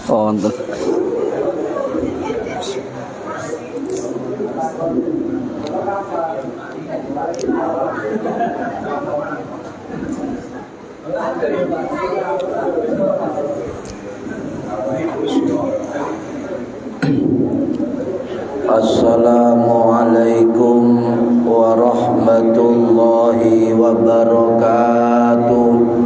Oh, untuk Assalamualaikum warahmatullahi wabarakatuh.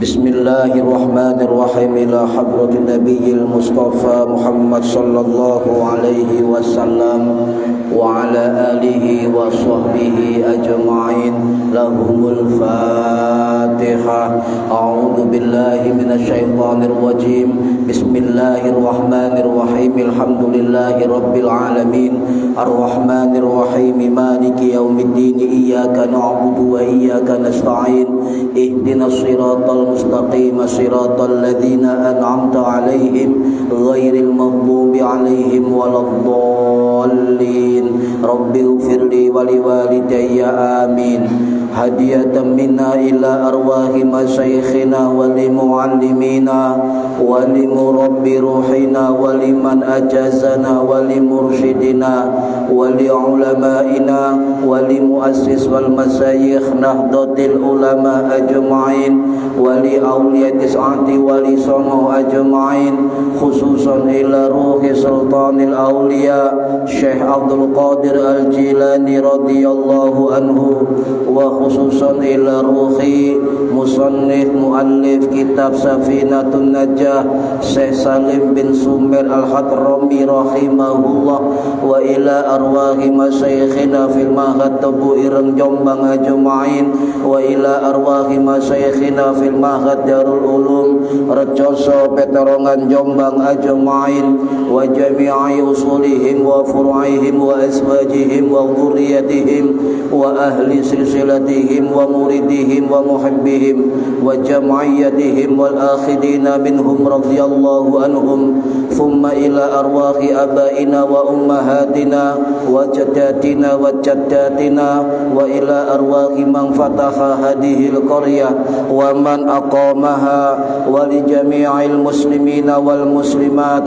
Bismillahirrahmanirrahim. Ila hadratin nabiyil mustafa Muhammad sallallahu alaihi wasallam wa ala alihi wa sahbihi ajma'in. Lahumul Fatihah. A'udzu billahi minasyaitonir rajim. Bismillahirrahmanirrahim. Alhamdulillahi rabbil alamin. Arrahmanir rahim. Maliki yaumiddin. Iyyaka na'budu wa iyyaka nasta'in. Ihdinas siratal mustaqim. Siratal ladzina an'amta 'alaihim ghairil maghdubi 'alaihim waladdallin. Rabbighfirli wa liwalidayya amin. Hadiyatan minna ila arwahi masyayikhina wa limuallimina wa limurabbi ruhina wa liman ajazana wa limursyidina wa liulamaina wa limuassis wal masyayikh nahdlatul ulama ajma'in wa li awliyati sa'ati wa li sama ajma'in, khususan ila ruhi sultanil awliya Syekh Abdul Qadir Al-Jilani radhiyallahu anhu, wa khususan ila ruhi musannif muallif kitab Safinatun Najah Syekh Salim bin Sumer Al-Hadrami rahimahullah, wa ila arwahi masyayikhina fil mahad Tebu Ireng Jombang ajma'in, wa ila arwahi masyayikhina fil mahad Darul Ulum Rejoso Peterongan Jombang ajma'in, wa jami'i usulihim wa furu'ihim wa azwajihim wa dhurriyyatihim wa ahli silsilatihim wa muridihim wa muhibbihim wa jam'iyyatihim wal akhidina minhum radhiyallahu anhum, thumma ila arwahi abaina wa ummahatina wa jaddatina wa jaddatina, wa ila arwahi man fataha hadhil qaryah wa man aqamaha, wa li jami'il muslimina wal muslimat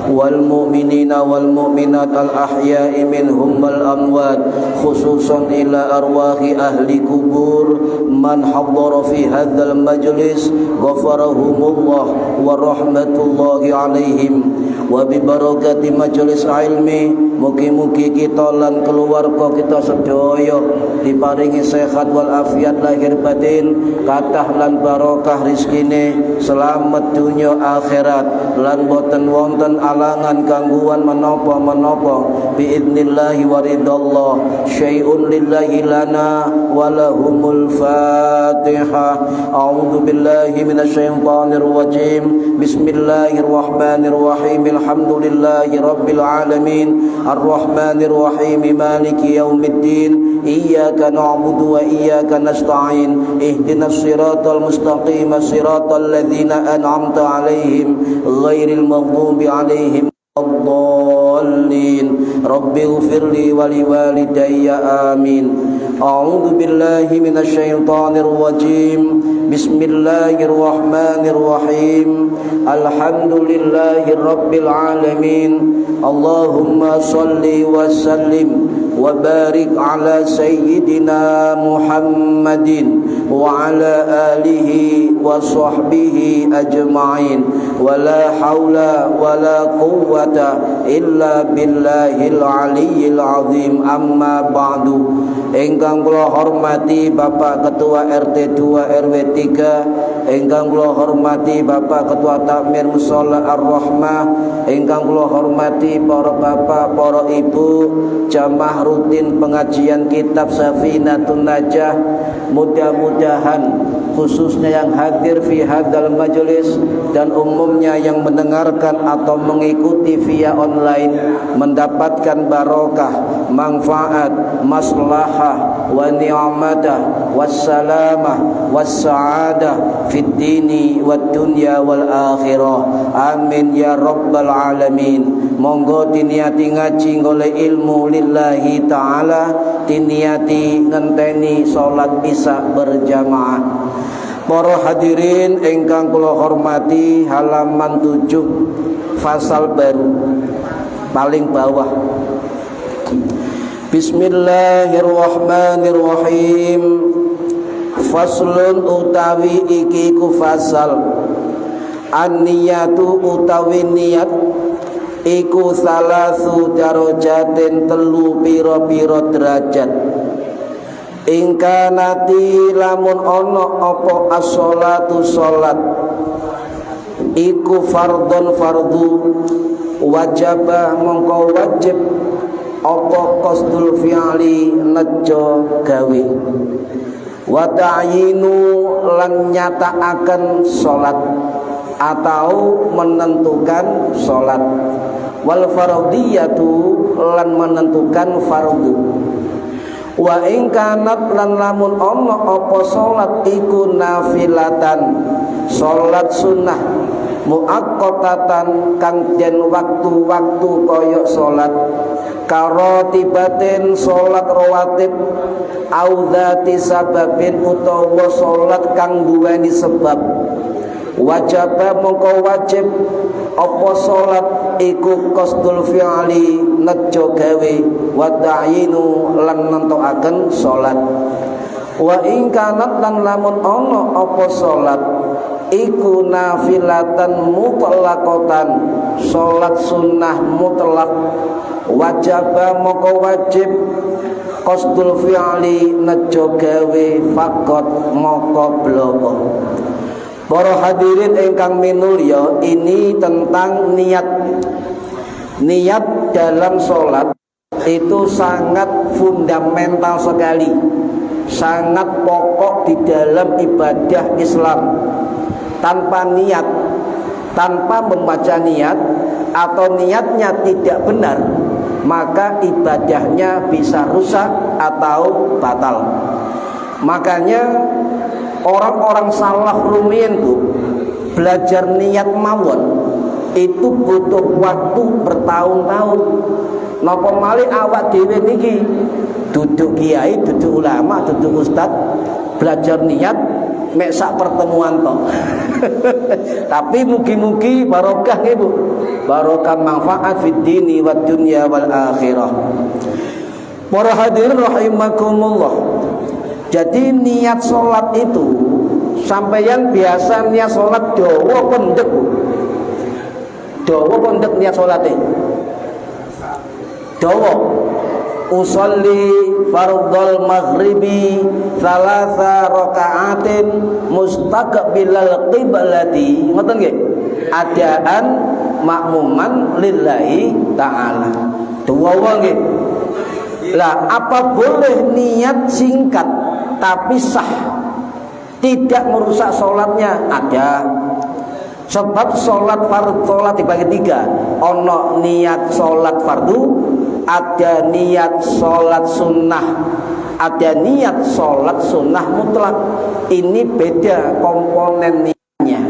wal mu'minina wal mu'minat al ahya'i minhum wal amwat, khususan ila arwahi ahli kubur man hadara fi hadzal majlis ghafarahumullah wa rahmatullahi alaihim, wa bi barakati majlis ilmi mugi-mugi kita lan keluarga kita sedaya diparingi sehat wal afiat lahir batin, kathah lan barokah rizkine, selamat dunya akhirat lan boten wonten alangan gangguan menapa-menapa biidznillah wa ridallah. Syai'un lillahi lana wa lahumul Fatihah. A'udzu billahi minasyaitonir rajim. Bismillahirrahmanirrahim. Alhamdulillahi rabbil alamin. Arrahmanir rahim. Maliki yaumiddin. Iyyaka na'budu wa iyyaka nasta'in. Ihdinas siratal mustaqim. Siratal ladzina an'amta 'alaihim ghairil maghdubi 'alaihim waladdallin. Rabbighfirli wa liwalidayya amin. A'udzu billahi minasyaitonir rajim. Bismillahirrahmanirrahim. Alhamdulillahi rabbil alamin. Allahumma salli wa sallim wa barik ala sayyidina Muhammadin wa ala alihi wa sahbihi ajma'in, wa la hawla wa la quwwata illa billahil aliyyil azim. Amma ba'du. Engkang kula hormati Bapak Ketua RT 2 RW 3, engkang kula hormati Bapak Ketua Takmir Mushola Ar-Rahmah, engkang kula hormati para bapak, para ibu, jamaah rutin pengajian kitab Safinatun Najah. Mudah-mudahan khususnya yang hadir fi hadzal majlis dan umumnya yang mendengarkan atau mengikuti via online mendapatkan barokah, manfaat, maslahah, wa ni'matah, wassalamah, wassa'adah fid dini wad dunya wal akhirah. Amin ya rabbal alamin. Monggo diniati ngaji golek ilmu lillahi ta'ala, diniati ngenteni salat isya berjamaah. Para hadirin ingkang kula hormati, halaman 7 fasal baru paling bawah. Bismillahirrahmanirrahim. Faslun utawi iki ku fasal. An-niyatu utawi niat iku salasu darajatin telu pira-pira derajat. Ingka nati lamun ono opo as-sholatu sholat iku fardun fardu wajaba mongko wajib opo qasdul fi'li nejo gawe wa ta'yinu lan nyataaken sholat atau menentukan sholat wal fardiyatu lan menentukan fardu. Wa ing kanat lan lamun ono apa salat iku nafilatan salat sunnah muaqqatatan kang den waktu-waktu kaya salat karotibatin salat rawatib au dzati sababin utawa salat kang duweni sebab wajaba mongko wajib apa salat iku qasdul fi'li nejo gawe wa ta'yinu lan nentokaken salat wa ing kanat lan lamun ana apa salat iku nafilatan mutlaqatan salat sunnah mutlak wajaba mongko wajib qasdul fi'li nejo gawe faqat mongko bloko. Para hadirin ingkang minulya, ini tentang niat. Niat dalam sholat itu sangat fundamental sekali, sangat pokok di dalam ibadah Islam. Tanpa niat, tanpa membaca niat atau niatnya tidak benar, maka ibadahnya bisa rusak atau batal. Makanya orang-orang salaf rumiyin tuh belajar niat mawon itu butuh waktu bertahun-tahun. Napa malih awak dhewe niki duduk kiai, duduk ulama, duduk ustad belajar niat mek sak pertemuan toh. Tapi mugi-mugi barokah nggih Bu. Barokah manfaat fid dini wad dunya wal akhirah. Para hadirin rahimakumullah. Jadi niat sholat itu sampeyan biasa niat sholat dawa pondek, dawa pondek niat sholatnya dawa usolli fardhal maghribi thalatha raka'atin mustaqbilal qiblati ngoten nggih adaan makmuman lillahi ta'ala dawa nggih. Lah apa boleh niat singkat tapi sah, tidak merusak sholatnya? Ada. Sebab sholat fardu, sholat dibagi 3. Ono niat sholat fardu, ada niat sholat sunnah, ada niat sholat sunnah mutlak. Ini beda komponen niatnya.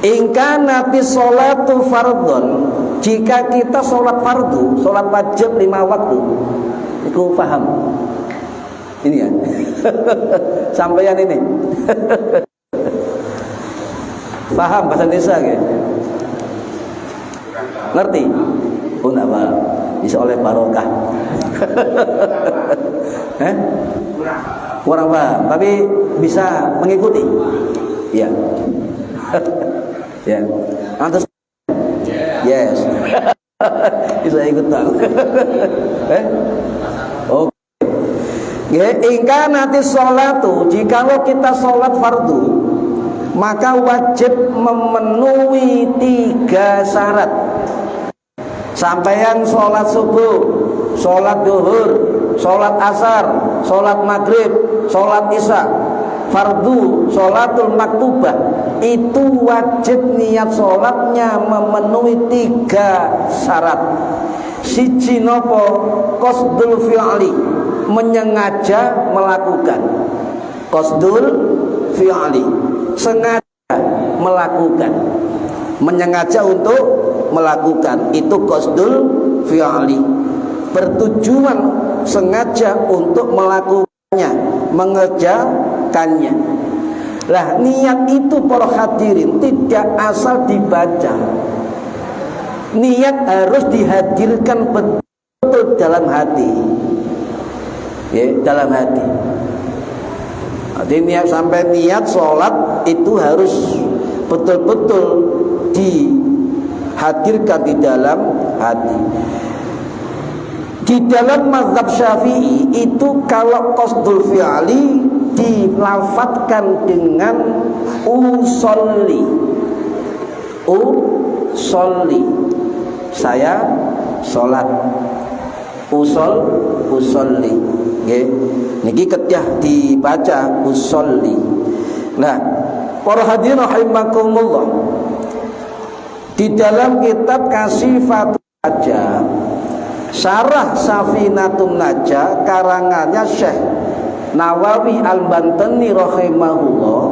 Ingka nati sholatu fardun, jika kita sholat fardu, sholat wajib 5 waktu, itu paham? Ini ya, sampeyan ini paham bahasa Indonesia ke? Ngerti? Oh enggak paham, bisa oleh barokah. Kurang paham, tapi bisa mengikuti. Ya, ya, antus, yes, bisa ikut tahu. Oke. Ingka nanti sholatu, jikalau kita sholat fardu, maka wajib memenuhi 3 syarat. Sampaian sholat subuh, sholat duhur, sholat asar, sholat maghrib, sholat isya, fardu, sholatul maktubah, itu wajib niat sholatnya memenuhi 3 syarat. Siji nopo qasdul fi'li, menyengaja melakukan. Qasdul fi'li, sengaja melakukan, menyengaja untuk melakukan, itu qasdul fi'li, bertujuan sengaja untuk melakukannya, mengerjakannya. Lah niat itu para hadirin tidak asal dibaca. Niat harus dihadirkan betul dalam hati. Ya, dalam hati. Jadi niat sampai niat sholat itu harus betul-betul dihadirkan di dalam hati. Di dalam mazhab Syafi'i itu kalau qasdul fi'li dilafadzkan dengan usolli. Usolli, saya sholat. Usolli. Nggih. Niki kedah dibaca usolli. Nah, para hadirin rahimakumullah. Di dalam kitab Kasifatul Najah, Syarah Safinatun Najah karangannya Syekh Nawawi Al-Bantani rahimahullah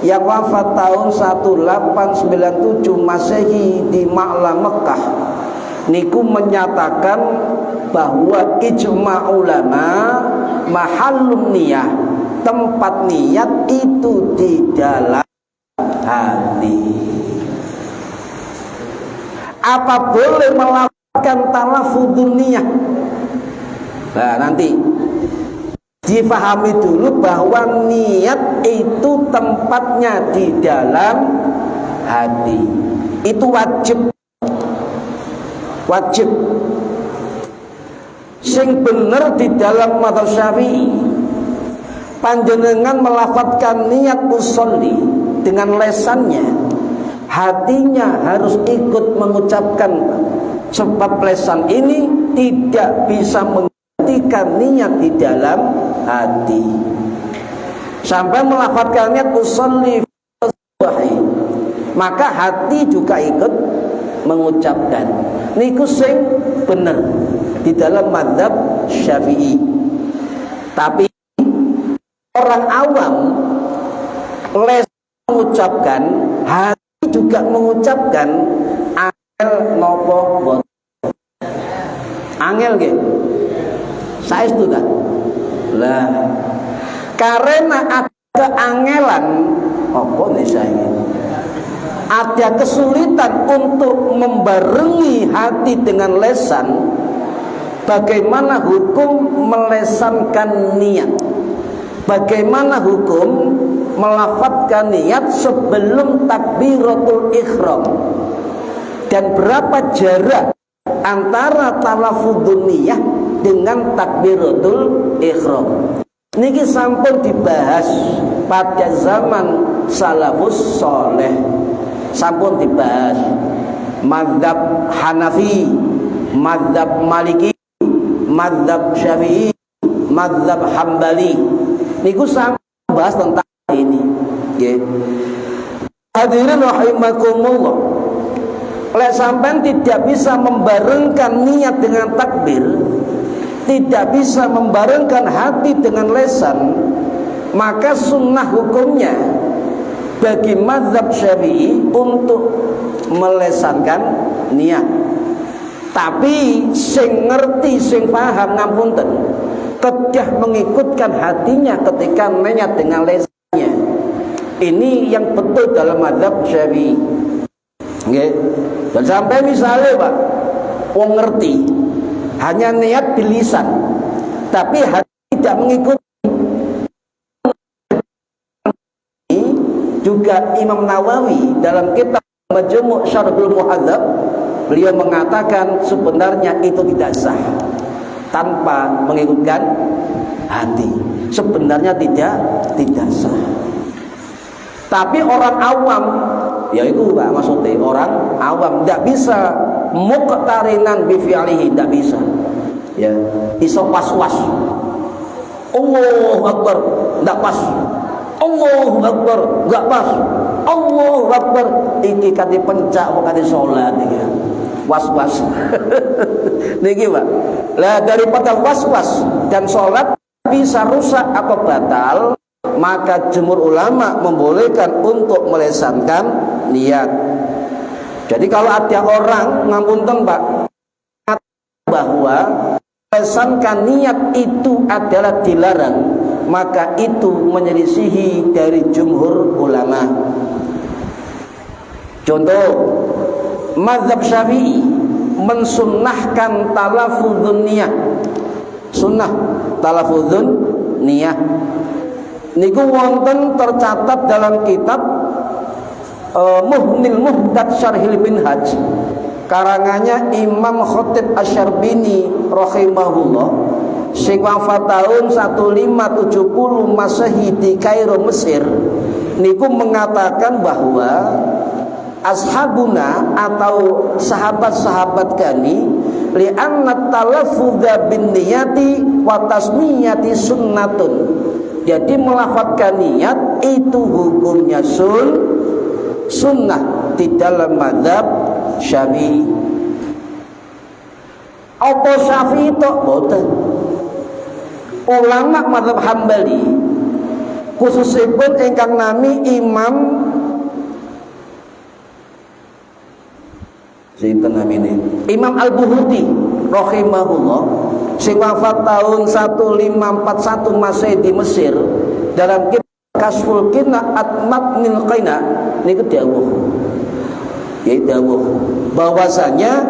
yang wafat tahun 1897 Masehi di Ma'la Mekah, niku menyatakan bahwa ijma' ulama mahallun niyah, tempat niat itu di dalam hati. Apa boleh melakukan talafudun niyah? Nah, nanti difahami dulu bahwa niat itu tempatnya di dalam hati. Itu wajib. Sing bener di dalam mazhab Syafi'i, panjenengan melafadzkan niat usolli dengan lesannya, hatinya harus ikut mengucapkan, sebab lesan ini tidak bisa menggantikan niat di dalam hati. Sampai melafadzkan niat usolli, maka hati juga ikut mengucapkan. Niku sing bener di dalam mazhab Syafi'i. Tapi orang awam les mengucapkan, hati juga mengucapkan, angel nopo boten. Angel nggih. Saestu ta? Lah, karena ada keangelan apa nih saya? Ada kesulitan untuk membarengi hati dengan lesan. Bagaimana hukum melesankan niat? Bagaimana hukum melafadzkan niat sebelum takbiratul ihram? Dan berapa jarak antara talafudun niyah dengan takbiratul ihram? Niki sampun dibahas pada zaman salafus soleh. Sampun dibahas mazhab Hanafi, mazhab Maliki, mazhab Syafi'i, mazhab Hambali. Niku sampun bahas tentang ini. Nggih. Hadirin rahimakumullah. Lek sampean tidak bisa membarengkan niat dengan takbir, tidak bisa membarengkan hati dengan lesan, maka sunnah hukumnya bagi mazhab Syafi'i untuk melesankan niat. Tapi sing ngerti, sing paham ngapunten, kedah mengikutkan hatinya ketika niat dengan lesannya. Ini yang betul dalam mazhab Syafi'i. Nggih. Dan sampai misalnya Pak, wong ngerti hanya niat di lisan, tapi hati tidak mengikuti. Juga Imam Nawawi dalam kitab Majmu' Syarhul Muhadzab, beliau mengatakan sebenarnya itu tidak sah tanpa mengikutkan hati. Sebenarnya tidak sah. Tapi orang awam, ya itu Pak maksudnya, orang awam tidak bisa muqtarinan bi fi'lihi, tidak bisa. Ya, iso was-was. Allahu Akbar, tidak pas. Allahu Akbar, enggak pas. Allahu Akbar, iki kate pencak kok kate salat iki. Was-was. Niki, Pak. Lah daripada was-was dan salat bisa rusak atau batal, maka jumhur ulama membolehkan untuk melesankan niat. Jadi kalau ada orang ngapunten Pak bahwa melesankan niat itu adalah dilarang, maka itu menyelisihi dari jumhur ulama. Contoh, mazhab Syafi'i mensunnahkan talaffudzun niyah. Sunnah talaffudzun niyah niku wonten tercatat dalam kitab Muhnil Muhdad Syarhil Minhaj karangannya Imam Khatib Asy-Syarbini rahimahullah sing wafat tahun 1570 Masehi di Kairo, Mesir. Niku mengatakan bahwa ashabuna atau sahabat-sahabat kami li'anna talaffudha bin niyati wa tasmiyati sunnatun. Jadi melafadzkan niat itu hukumnya sunnah di dalam mazhab Syafi'i. Apa Syafi'i tok boten. Ulama mazhab Hambali khususipun ingkang nami Imam Al-Buhuti rahimahullah sing wafat tahun 1541 Masehi di Mesir, dalam kitab Kasful Qinaat Matnil Qina niku dawuh bahwasanya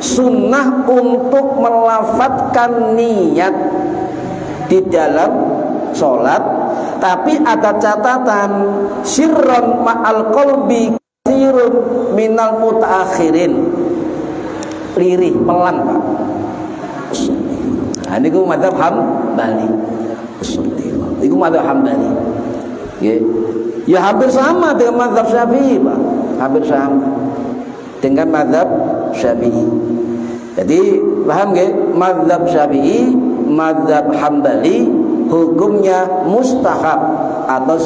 sunnah untuk melafadzkan niat di dalam sholat, tapi ada catatan sirron ma'al qalbi katsirun minal mutaakhirin, lirih pelan Pak. Nah, niku mazhab Hambali. Niku mazhab Hambali. Ya hampir sama dengan mazhab Syafi'i Pak. Hampir sama dengan mazhab Syafi'i. Jadi paham nggih? Mazhab Syafi'i, mazhab Hambali hukumnya mustahab atau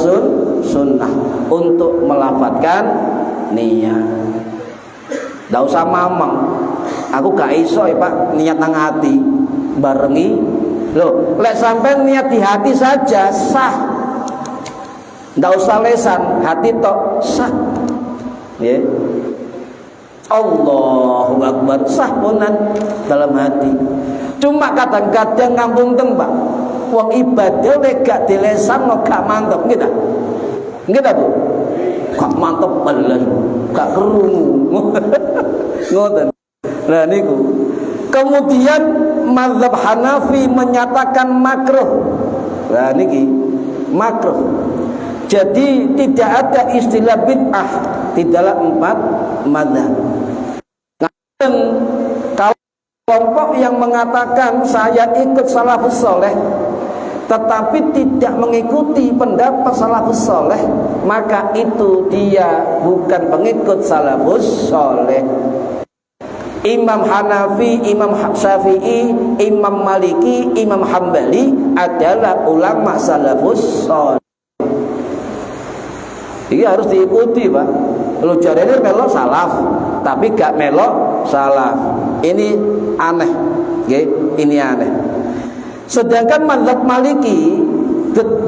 sunnah untuk melafadzkan niat. Ndak usah mamang. Aku gak iso ya Pak niat nang hati. Barengi. Loh, lek sampai niat di hati saja sah. Ndak usah lesan, hati tok sah. Ya. Allahu Akbar sah punan dalam hati. Cuma kadang-kadang ngambung tembak. Wong ibadah lek gak dilesan gak mantep gitu. Gitu Bu. Gak mantep bener. Gak kerungu. Ngoten. Nah niku. Kemudian mazhab Hanafi menyatakan makruh. Nah niki makruh. Jadi tidak ada istilah bid'ah di dalam 4 mazhab. Kalau kelompok yang mengatakan saya ikut salafus saleh tetapi tidak mengikuti pendapat salafus saleh, maka itu dia bukan pengikut salafus saleh. Imam Hanafi, Imam Syafi'i, Imam Maliki, Imam Hambali adalah ulama salafus saleh. Ini harus diikuti Pak. Lu jarene melok salaf, tapi gak melok salaf. Ini aneh, okay? Ini aneh. Sedangkan mazhab Maliki,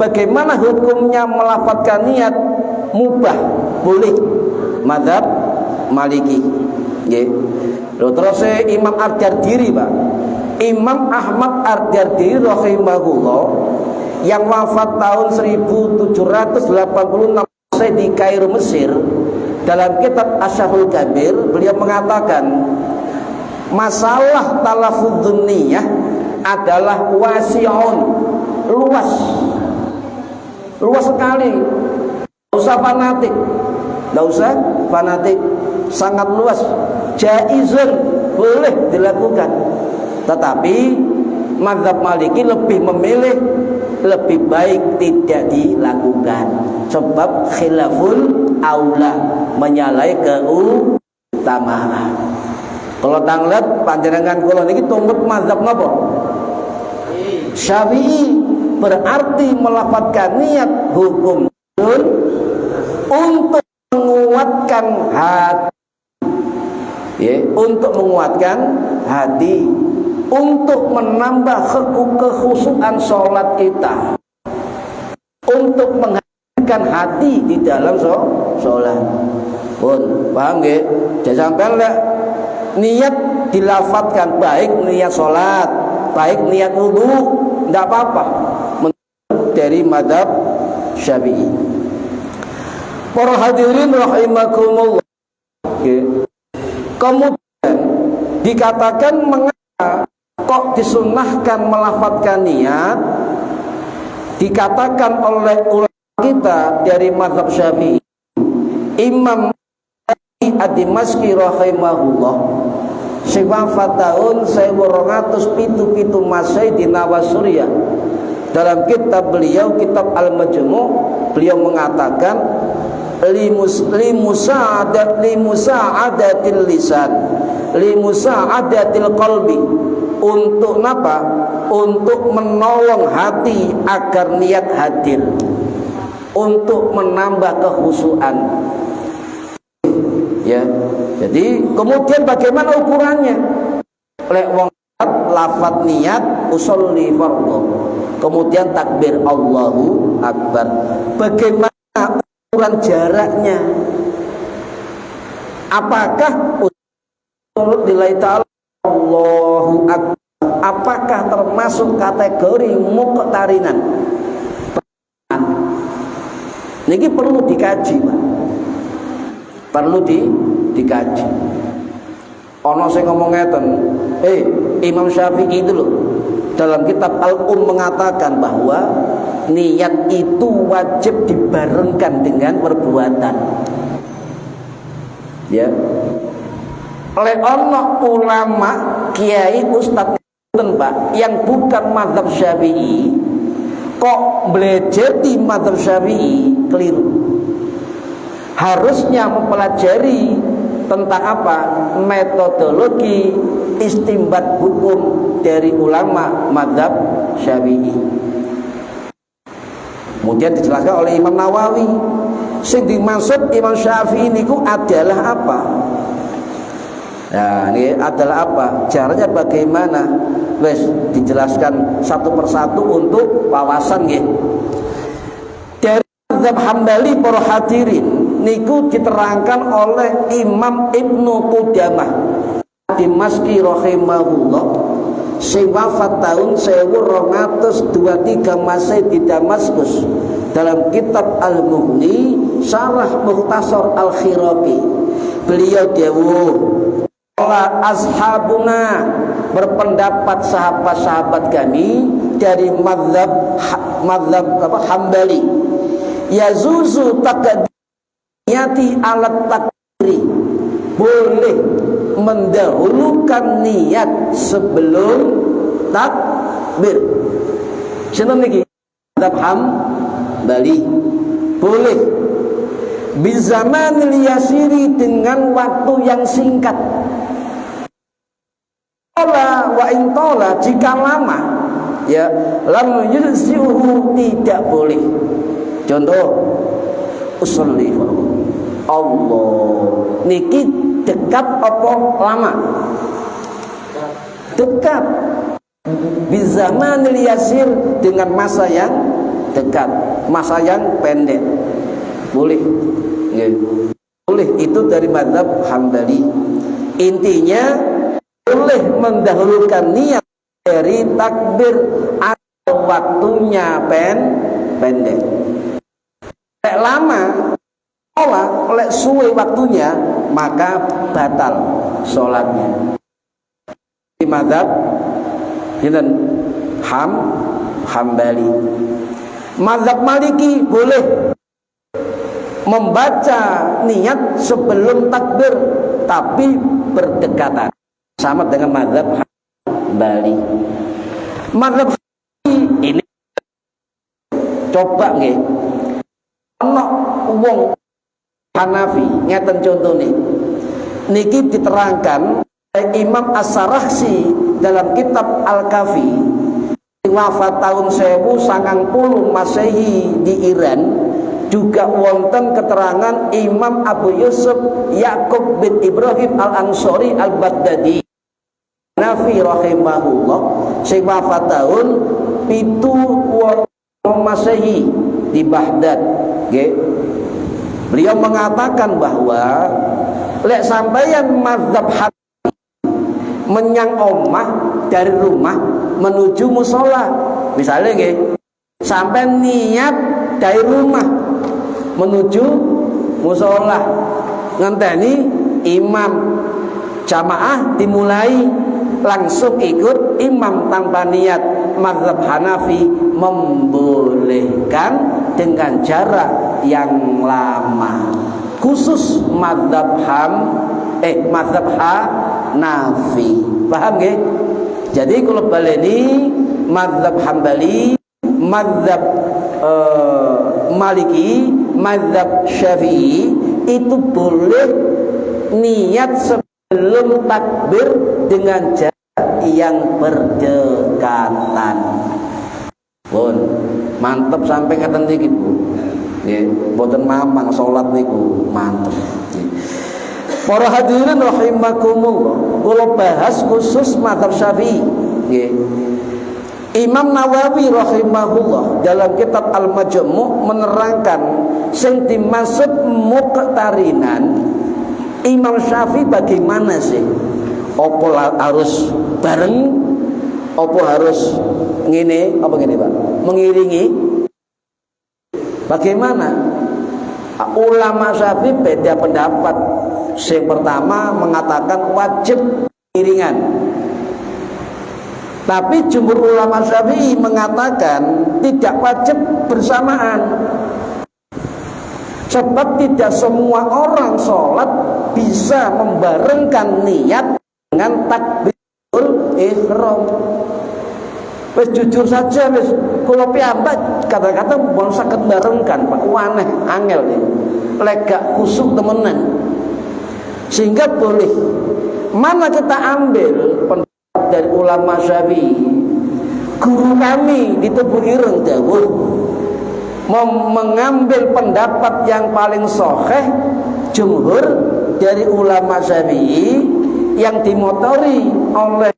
bagaimana hukumnya melafadzkan niat? Mubah, boleh. Mazhab Maliki, okay? Lalu terus Imam Ad-Dardiri Pak. Imam Ahmad Ad-Dardiri rahimahullah yang wafat tahun 1786 di Kairo, Mesir, dalam kitab Asyarul Kabir beliau mengatakan masalah talaffudzun niyah adalah wasi'un, luas sekali. Tidak usah fanatik, sangat luas. Jaizun, boleh dilakukan. Tetapi mazhab Maliki lebih memilih lebih baik tidak dilakukan, sebab khilaful aula, menyalahi keutamaan. Kalau tanglet panjenengan kula niki tumbet mazhab napa? Syafi'i, berarti melafadzkan niat hukum untuk menguatkan hati. Ya, untuk menguatkan hati, untuk menambah kekhusyuan sholat kita, untuk menghadirkan hati di dalam sholat. Pun paham nggih? Jangan sampai niat dilafadzkan, baik niat sholat, baik niat wudu, tidak apa-apa. dari mazhab Syafi'i. Para hadirin rahimakumullah. Kemudian dikatakan mengapa kok disunnahkan melafadzkan niat? Dikatakan oleh ulama kita dari mazhab Syafi'i, Imam Ad-Dimashqi rahimahullah, sing wafat tahun 1277 Masehi di Nawasuriya. Dalam kitab beliau, kitab Al-Majmu', beliau mengatakan limusa'adatil lisan, limusa'adatil qalbi, untuk apa? Untuk menolong hati agar niat hadir, untuk menambah kekhusyuan. Ya, jadi kemudian bagaimana ukurannya? Lek wong lafaz niat usolli fardhu, kemudian takbir Allahu Akbar. Bagaimana ukuran jaraknya? Apakah menurut nilai ta'ala Allahu Akbar, apakah termasuk kategori muqtarinan? Niki perlu dikaji, Pak. Perlu dikaji. Ono sing ngomong ngeten, Imam Syafi'i itu loh dalam kitab Al-Um mengatakan bahwa niat itu wajib dibarengkan dengan perbuatan. Ya. Oleh ono ulama, kiai, ustadz Pak yang bukan mazhab Syafi'i kok belajar di mazhab Syafi'i, keliru. Harusnya mempelajari tentang apa? Metodologi istimbat hukum dari ulama mazhab Syafi'i. Kemudian dijelaskan oleh Imam Nawawi, sing dimaksud Imam Syafi'i niku adalah apa? Nah, ini adalah apa? Caranya bagaimana? Wes dijelaskan satu persatu untuk wawasan nggih. Dari mazhab Hambali para hadirin niku diterangkan oleh Imam Ibnu Qudamah Dimashqi rahimahullah, sing wafat tahun 1223 Masehi di Damaskus. Dalam kitab Al-Mughni Syarah Mukhtasar Al-Khiraqi, beliau dawuh, ashabuna, berpendapat sahabat-sahabat kami dari mazhab Hambali, yazuzu takdiyati alat takdiri, boleh mendahulukan niat sebelum takbir. Sinten niki? Mazhab Hambali. Boleh bizamanil yasiri, dengan waktu yang singkat. Wa intola, jika lama, ya lam yujzihu, tidak boleh. Contoh, usolli Allah niki dekat apa lama? Dekat. Bizamanil yasir, dengan masa yang dekat, masa yang pendek. Boleh. Ya. Boleh, itu dari mazhab Hambali. Intinya boleh mendahulukan niat dari takbir atau waktunya pendek. Lek lama, oleh suwe waktunya, maka batal sholatnya. Di mazhab Hambali. Mazhab Maliki boleh membaca niat sebelum takbir, tapi berdekatan, sama dengan mazhab Hambali. Mazhab ini coba nggih, ana wong Hanafi ngeten contone niki diterangkan oleh Imam As-Sarakhsi dalam kitab Al-Kafi, wafat tahun 1090 Masehi di Iran. Juga wonten keterangan Imam Abu Yusuf Ya'qub bin Ibrahim Al-Ansari Al-Baghdadi Nafi rahimahullah, sing wafat tahun 7 Masehi di Baghdad. Okay. Beliau mengatakan bahwa lek sampeyan mazhab Hanafi menyang omah dari rumah menuju musola, misalnya nggih, sampai niat dari rumah menuju musola, ngenteni imam jamaah dimulai, langsung ikut imam tanpa niat. Mazhab Hanafi membolehkan dengan jarak yang lama, khusus mazhab Hanafi. Paham nggih? Jadi kalau baleni mazhab Hambali, mazhab Maliki, mazhab Syafi'i itu boleh niat sebelum takbir dengan jarak yang berdekatan. Pun mantep sampai ngeten niki Bu. Nggih, mboten mamang salat niku mantep. Para hadirin rahimakumullah, kula bahas khusus mazhab Syafi'i. Nggih. Imam Nawawi rahimahullah dalam kitab Al-Majmu' menerangkan sing dimaksud muqtarinan Imam Syafi'i bagaimana sih? Opo harus bareng? Opo harus ngene? Apa ngene, Pak? Mengiringi? Bagaimana? Ulama Syafi'i beda pendapat. Yang pertama mengatakan wajib iringan. Tapi jumhur ulama Syafi'i mengatakan tidak wajib bersamaan. Sebab tidak semua orang sholat bisa membarengkan niat dengan takbirul ihram. Wis jujur saja wis kula piyambak kata-kata mbon saged barengkan Pak, waneh angel iki. Lega kusuk temenan. Sehingga boleh mana kita ambil dari ulama Syafi'i. Guru kami di Tebu Ireng dawuh mengambil pendapat yang paling sahih jumhur dari ulama Syafi'i yang dimotori oleh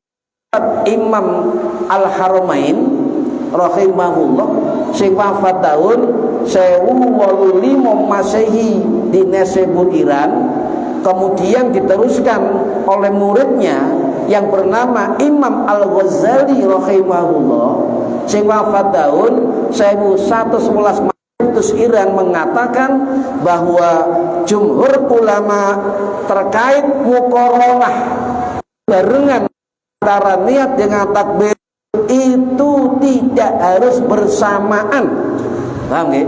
Imam Al-Haramain rahimahullah sing wafat tahun 1085 Masehi di Nesebul Iran, kemudian diteruskan oleh muridnya yang bernama Imam Al-Ghazali rahimahullah sing wafat tahun 1111 Iran, mengatakan bahwa jumhur ulama terkait muqaranah barengan antara niat dengan takbir itu tidak harus bersamaan. Paham nggih?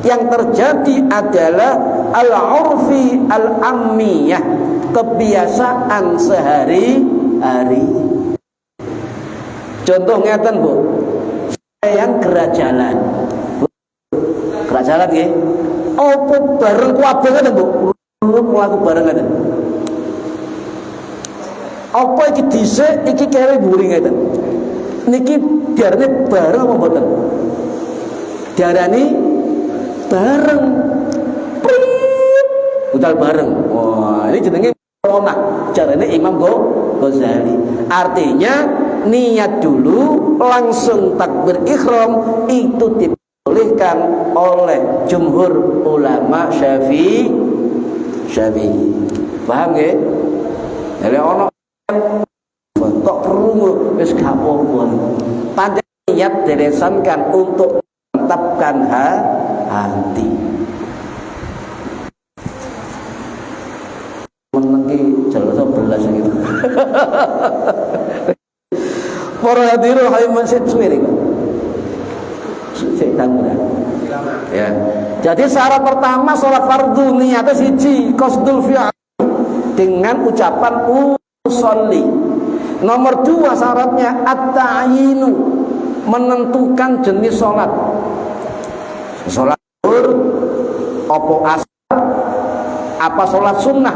Yang terjadi adalah al-urfi al-ammiyah, kebiasaan sehari-hari. Contoh ngeten Bu, yang gerak jalan. Gerak jalan nggih. Apa bareng kabeh ngeten Bu? Mlaku bareng ngeten. Apa iki dhisik, iki kere mburi ngeten. Niki diarani bareng apa mboten? Diarani bareng. Budal bareng. Wah, ini jenenge muqaranah. Carane Imam Ghazali. Artinya niat dulu langsung takbir ihram itu dibolehkan oleh jumhur ulama Syafi'i. Paham nggih? Jadi ono kok krungu wis gak apa-apa. Pancen niat dilesankan untuk mantapkan hati. Menengi jelas belas gitu. Para hadirin rahiman sesuai ya. Jadi syarat pertama sholat fardu niatnya siji qasdul fi'l dengan ucapan usolli. Nomor 2 syaratnya at-ta'yinu, menentukan jenis sholat. Sholat zuhur, apa asar, apa sholat sunnah.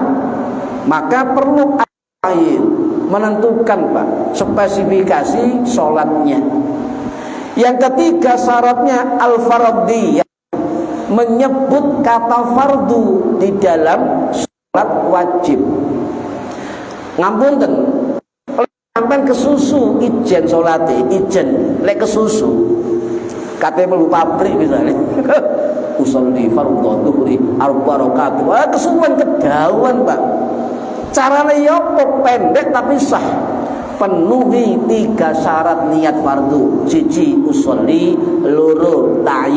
Maka perlu at-ta'yin, menentukan Pak spesifikasi sholatnya. Yang ketiga syaratnya al-fardiyah, menyebut kata fardu di dalam sholat wajib. Ngapunten, sampai kesusu ijen sholate, ijen lek kesusu katanya melu pabrik misalnya usolli fardhu dhuhri arba rakaat, wah kesuwen kedawan Pak. Caranya ya pendek tapi sah. Penuhi 3 syarat niat fardu. Siji usolli, loro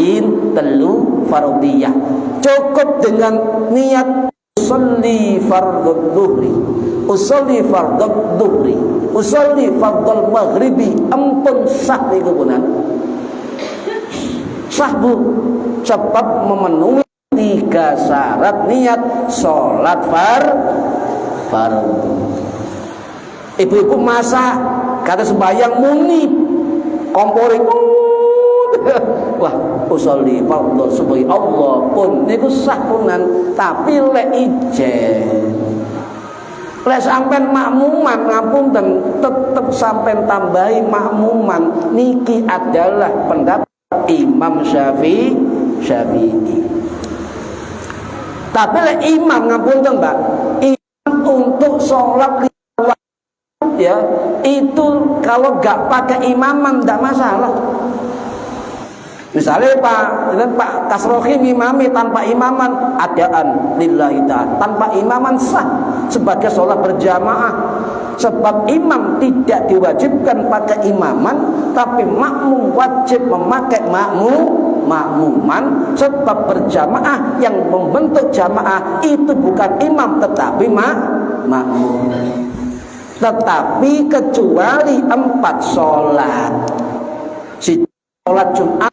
lain telu fardhiyah. Cukup dengan niat usolli fardhu dhuhri, usolli fardhu dhuhri, usolli fardhu maghribi, ampun sah niku punan. Sah Bu, sebab memenuhi 3 syarat niat salat fardhu. Ibu-ibu masak kata sembahyang muni kompore wah usolli fardhu subuhi Allah pun niku sah punan, tapi lek ijen lek sampean makmuman ngapunten tetep sampean tambahi makmuman niki adalah pendapat Imam Syafi'i. Tapi lek imam ngapunten Mbak, imam untuk sholat ya itu kalau gak pakai imaman tidak masalah. Misalnya Pak Kasrohi imami tanpa imaman adaan lillahi ta'ala, tanpa imaman sah sebagai sholat berjamaah. Sebab imam tidak diwajibkan pakai imaman, tapi makmum wajib memakai makmuman. Sebab berjamaah yang membentuk jamaah itu bukan imam tetapi makmum. Tetapi kecuali 4 sholat, si sholat Jumat,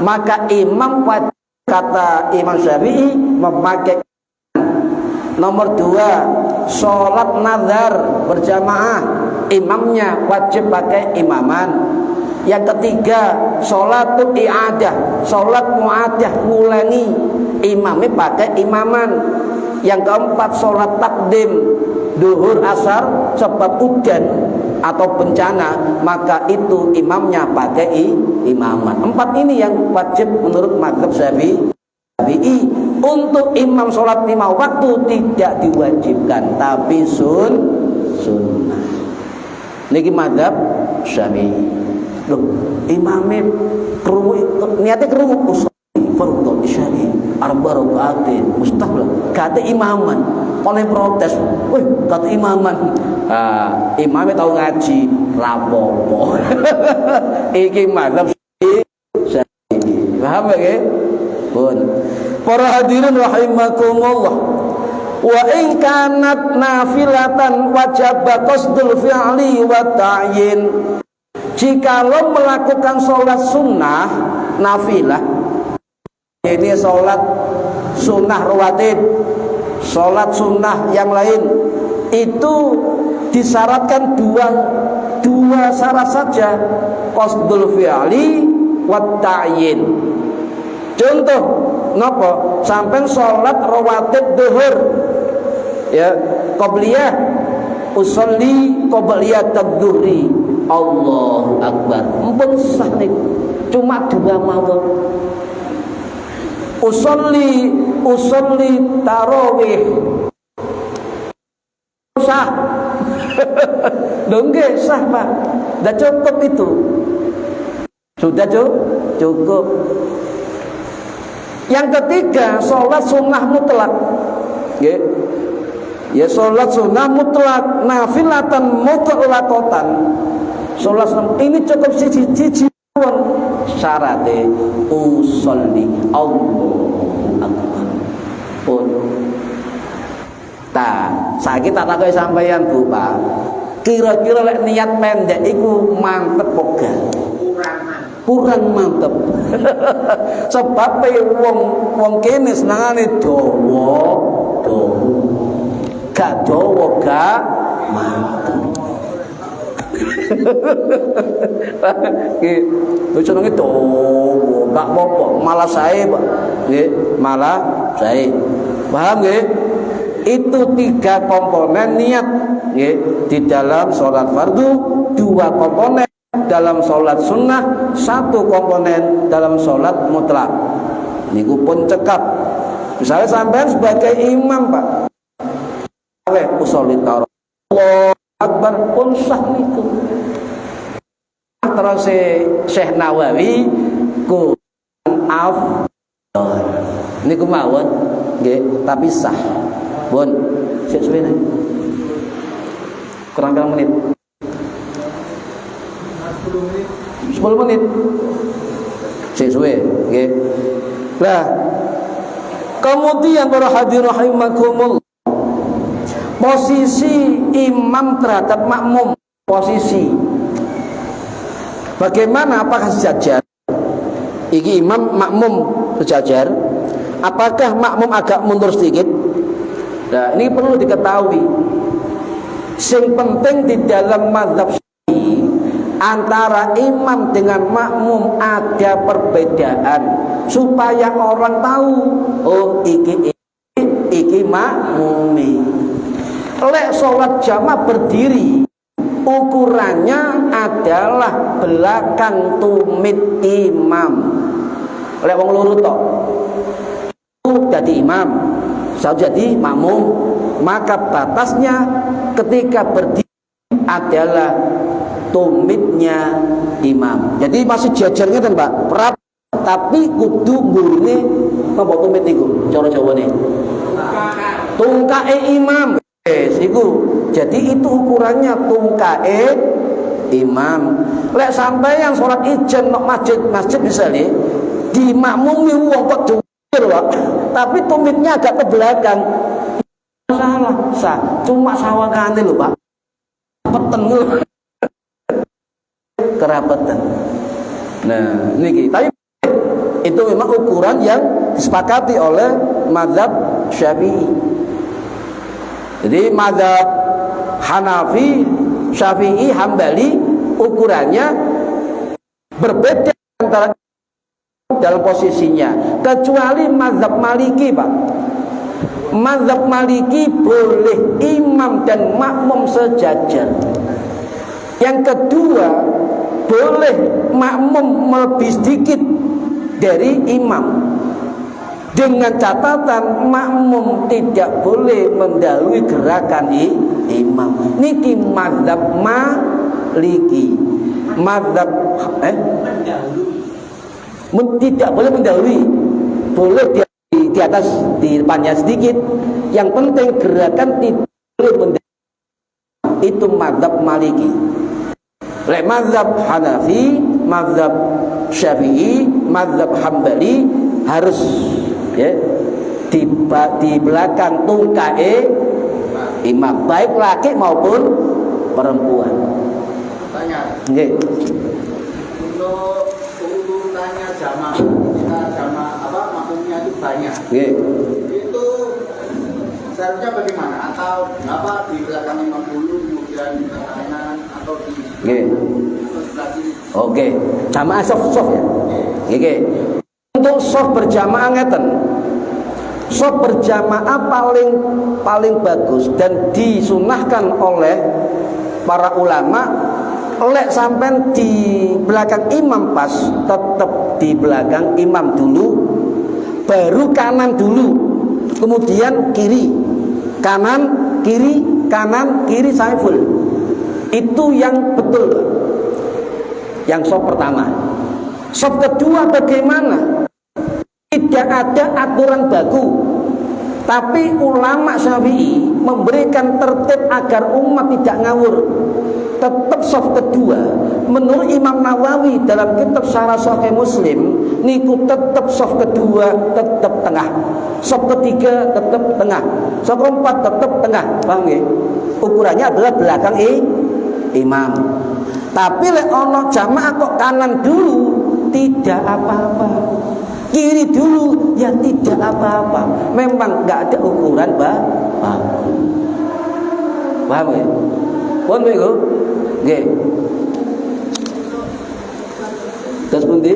maka imam wajib, kata Imam Syafi'i, memakai. Nomor 2, sholat nazar berjamaah, imamnya wajib pakai imaman. Yang ketiga, sholatul i'adah, sholat mu'adah ngulangi, imamnya pakai imaman. Yang keempat, sholat takdim duhur asar sebab hujan atau bencana, maka itu imamnya pakai imaman. 4 ini yang wajib menurut mazhab Syafi'i. Untuk imam sholat 5 waktu tidak diwajibkan, tapi sunnah. Niki mazhab Syafi'i. Loh, imamnya niatnya kerungu usolli fardhu isya'i arba rakaatin mustahil kata imaman oleh protes. Wih, kata imaman. Imamnya tahu ngaji rapopo. Iki mazhab Syafi'i. Paham ya? Pun. Para hadirin rahimakumullah. Wa in kanat nafilatan wajib qasdul fi'li wa ta'yin. Jikalau melakukan sholat sunnah nafilah, ini sholat sunnah rawatib, sholat sunnah yang lain, itu disyaratkan dua syarat saja, qasdul fi'li wa ta'yin. Contoh napa? Sampai sholat rawatib zuhur ya, qabliyah, usolli qabliyat adzuhri, Allahu Akbar, ampun sah nih, cuma 2 mawon. Usolli tarawih sah. Dongge sah Pak, sudah cukup itu, sudah cukup. Yang ketiga, sholat sunnah mutlak. Ya sholat sunnah mutlak, nafilatan mutlaqatan. Sholat sunnah ini cukup siji syaratnya usolli Allahu Akbar. Pun. Saiki tak takoki sampeyan Bu Pak. Kira-kira lek niat pendek iku mantep kok gak? Kurang mantep. Sebab wong kene senengane dawa. Gak dawa gak mantep. Nggih, senenge dawa, gak apa-apa, malah sae, Pak. Nggih, malah sae. Paham nggih? Itu 3 komponen niat nggih di dalam sholat fardu, 2 komponen dalam sholat sunnah, 1 komponen dalam sholat mutlak. Niku pun cekap. Misalnya sampean sebagai imam Pak, usolli tarawih Allahu Akbar pun sah niku. Terus Syekh Nawawi ku afdal niku mawon nggih, tapi sah. Pun sik suwe kurang berapa menit? 10 menit. sesuai, nggih. Lah, kemudian para hadirin rahimakumullah, posisi imam terhadap makmum, posisi bagaimana, apakah sejajar? Iki imam makmum sejajar, apakah makmum agak mundur sedikit? Nah, ini perlu diketahui. Yang penting di dalam mazhab Syafi'i antara imam dengan makmum ada perbedaan supaya orang tahu, oh iki makmumi. Lek sholat jamaah berdiri, ukurannya adalah belakang tumit imam. Lek wong loro tok jadi imam, saya jadi makmum, maka batasnya ketika berdiri adalah tumitnya imam. Jadi masih jajarnya kan Pak, perap, tapi kudu mburine napa tumit niku cara Jawane. Tungkae imam. Iku. Jadi itu ukurannya tungkae imam. Lek sampeyan salat ijen nang masjid misalnya dimakmumi wong kok dhuwur Pak, tapi tumitnya agak ke belakang. Salah, cuma sawangane lho Pak. Peten lho. Kerapatan. Nah, niki. Tapi itu memang ukuran yang disepakati oleh mazhab Syafi'i. Jadi mazhab Hanafi, Syafi'i, Hambali ukurannya berbeda antara dalam posisinya, kecuali mazhab Maliki Pak. Mazhab Maliki boleh imam dan makmum sejajar. Yang kedua, boleh makmum lebih sedikit dari imam, dengan catatan makmum tidak boleh mendahului gerakan imam. Niki mazhab Maliki. Mazhab tidak boleh mendahului, boleh di atas, di depannya sedikit. Yang penting gerakan tidak boleh mendahului. Itu mazhab Maliki. Lek mazhab Hanafi, mazhab Syafi'i, mazhab Hambali harus ya di belakang tungkae imam, baik laki maupun perempuan. Tanya. Nggih. Untuk urutannya jamaah, kita jamaah apa makmumnya itu banyak. Nggih. Itu seharusnya bagaimana? Atau apa di belakang imam dulu, kemudian di kanan, atau di Nggih. Oke, jamaah soft ya. Nggih. Untuk soft berjamaah ngeten. Soft berjamaah paling bagus dan disunahkan oleh para ulama. Lek sampai di belakang imam pas, tetap di belakang imam dulu, baru kanan dulu, kemudian kiri, kanan, kiri saiful. Itu yang betul, yang soft pertama. Soft kedua bagaimana? Tidak ada aturan baku, tapi ulama Syafi'i memberikan tertib agar umat tidak ngawur. Tetap soft kedua, menurut Imam Nawawi dalam kitab Syarah Sahih Muslim, niku tetap soft kedua tetap tengah, soft ketiga tetap tengah, soft keempat tetap tengah. Paham ya? Ukurannya adalah belakang imam. Tapi lek ono jamaah kok kanan dulu, tidak apa-apa. Kiri dulu, ya tidak apa-apa. Memang nggak ada ukuran baku. Paham ya? Pun begitu. Nggih. Terus pundi?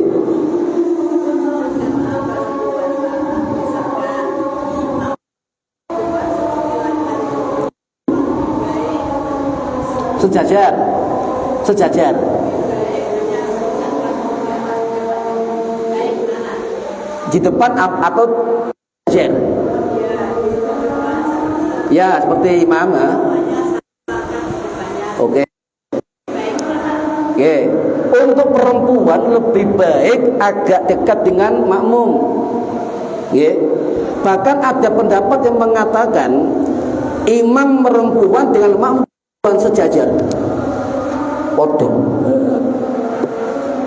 Sejajar. Di depan atau sejajar? Ya, seperti imam. Oke. Untuk perempuan lebih baik agak dekat dengan makmum. Bahkan ada pendapat yang mengatakan imam perempuan dengan makmum sejajar. Podo.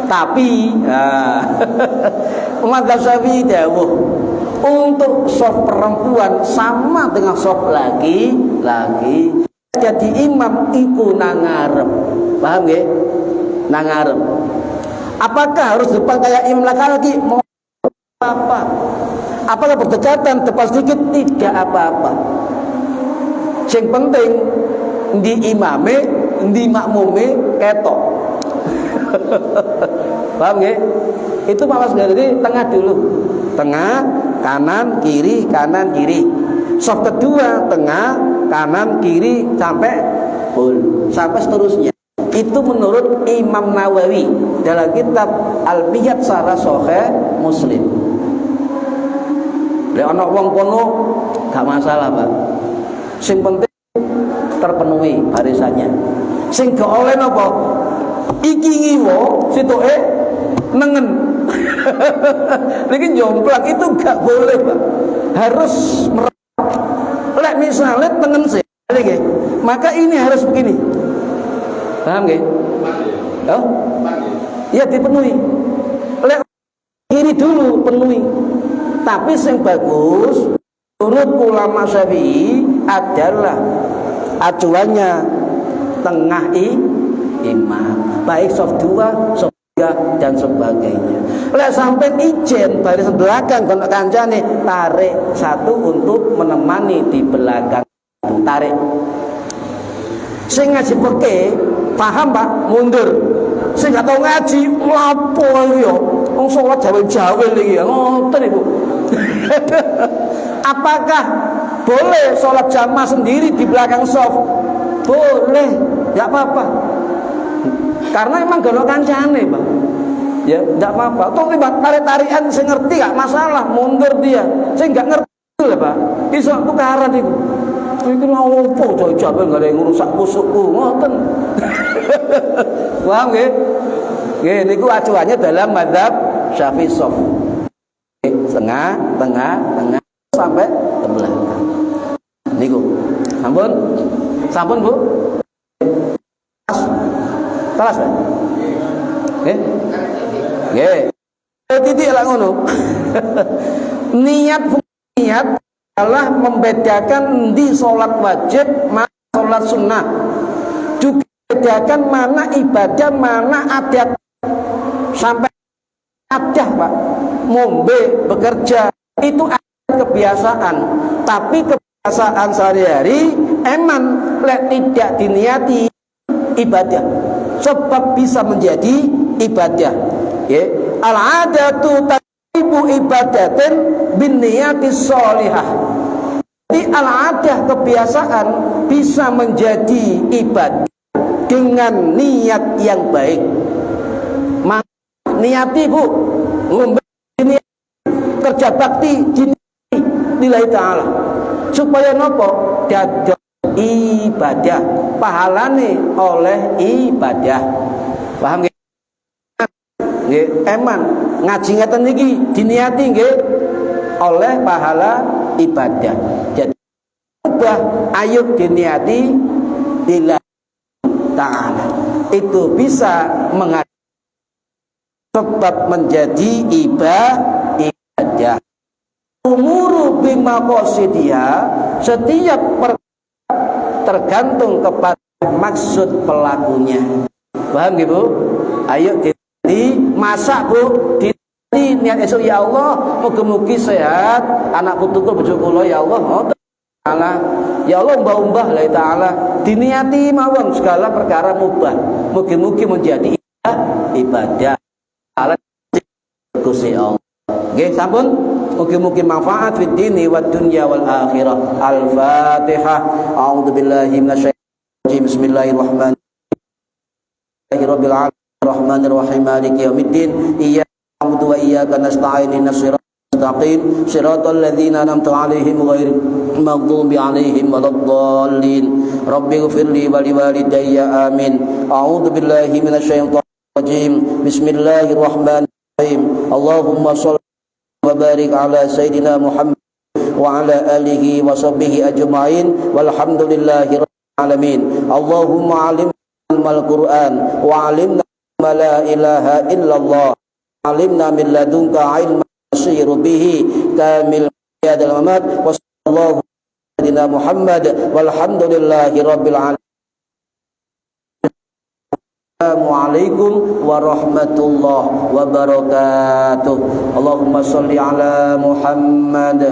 Tapi mazhab Syafi'i dawuh untuk soft perempuan sama dengan soft laki-laki. Jadi imam iku nangarep. Paham nggih? Nangarep. Apakah harus depan kayak imam laki-laki? Mau apa? Apakah berdekatan depan sedikit? Tidak apa-apa. Yang penting di imame, di makmume ketok. Paham nggih? Itu malas dari tengah dulu. Tengah, kanan, kiri, kanan, kiri. Soft kedua, tengah, kanan, kiri sampai full, sampai seterusnya. Itu menurut Imam Nawawi dalam kitab Al-Biyat Sarah Sahih Muslim. Lek ana wong kono gak masalah, Pak. Sing penting terpenuhi barisannya. Sing gak oleh napa? Iki ngiwo sitoke nengen. Niki jomplang itu gak boleh, Pak. Harus lek misalnya tengen sih, maka ini harus begini. Paham nggih? Oh? Ya dipenuhi. Lek kiri dulu penuhi. Tapi yang bagus menurut ulama Syafi'i adalah acuannya tengah imam, baik soft 2, soft 3 dan sebagainya. Lek sampai ijen barisan belakang kono kancane tarik satu untuk menemani di belakang. Tarik. Sing ngaji fikih paham, Pak, mundur. Sing gak tau ngaji lapo yo. Wong salat jawe-jawe iki ngoten iku. Apakah boleh sholat jamaah sendiri di belakang soft? Boleh, enggak apa-apa. Karena emang golok kancane, Pak. Ya, enggak apa-apa. Toh tarik-tarikan sing ngerti gak masalah, mundur dia. Sing gak ngerti lho, Pak. Iso tukaran iku. Iki lha opo jawe-jawe gak ada ngurusak kusukku ngoten. Paham nggih? Nggih niku acuannya dalam mazhab Syafi'i soft. Tengah sampai ke belakang. Niku. Sampun Bu. Telas ya? Nggih. Nggih. Titik lah ngono. Niat adalah membedakan di sholat wajib mana sholat sunnah. Juga membedakan mana ibadah, mana adat. Sampai adat, Pak. Ngombe, bekerja itu kebiasaan, tapi kebiasaan sehari-hari emang tidak diniati ibadah, sebab bisa menjadi ibadah. Al-adatu ta'ibu ibadatin bin niyatis sholihah. Jadi al-adah kebiasaan bisa menjadi ibadah dengan niat yang baik. Niati Bu, ngombe kerja bakti nilai ta'ala supaya nopo dados ibadah, pahalane oleh ibadah. Paham nggih? Nggih, eman ngaji ngeten niki diniati nggih oleh pahala ibadah. Jadi ubah ayo diniati lillah ta'ala. Itu bisa menghasilkan sebab menjadi ibadah. Umuru bima qasidiya, setiap tergantung kepada maksud pelakunya. Paham nggih Bu? Ayo di masak Bu, di niat esuk ya Allah, mugi-mugi sehat anak putuku bojo kula ya Allah. Ta'ala. Ya Allah mbah-mbah la ta'ala. Diniati mawon segala perkara mubah. Mugi-mugi menjadi ibadah. Allah Gusti Allah. Nggih, sampun. Mugi-mugi manfaat fid dini wad dunya wal akhirah. Al-Fatihah. A'udzubillahi minasyaitonir rajim. Bismillahirrahmanirrahim. Rabbil alamin arrahmanir rahim maliki yaumiddin. Iyyaka na'budu wa iyyaka nasta'in. Ihdinas siratal mustaqim. Siratal ladzina an'amta 'alaihim ghairil maghdubi 'alaihim waladdallin. Rabbighfirli wa liwalidayya amin. A'udzubillahi minasyaitonir rajim. Bismillahirrahmanirrahim. Allahumma shalli wa barik ala sayyidina Muhammad wa ala alihi wa sahbihi ajma'in walhamdulillahi rabbil alamin. Allahumma 'allimna al-Qur'an wa 'allimna la ilaha illallah alimna min ladunka ilman nasiru bihi kamil yadal mamat wa sallallahu ala Muhammad walhamdulillahi rabbil alamin. Assalamualaikum warahmatullahi wabarakatuh. Allahumma salli ala Muhammad.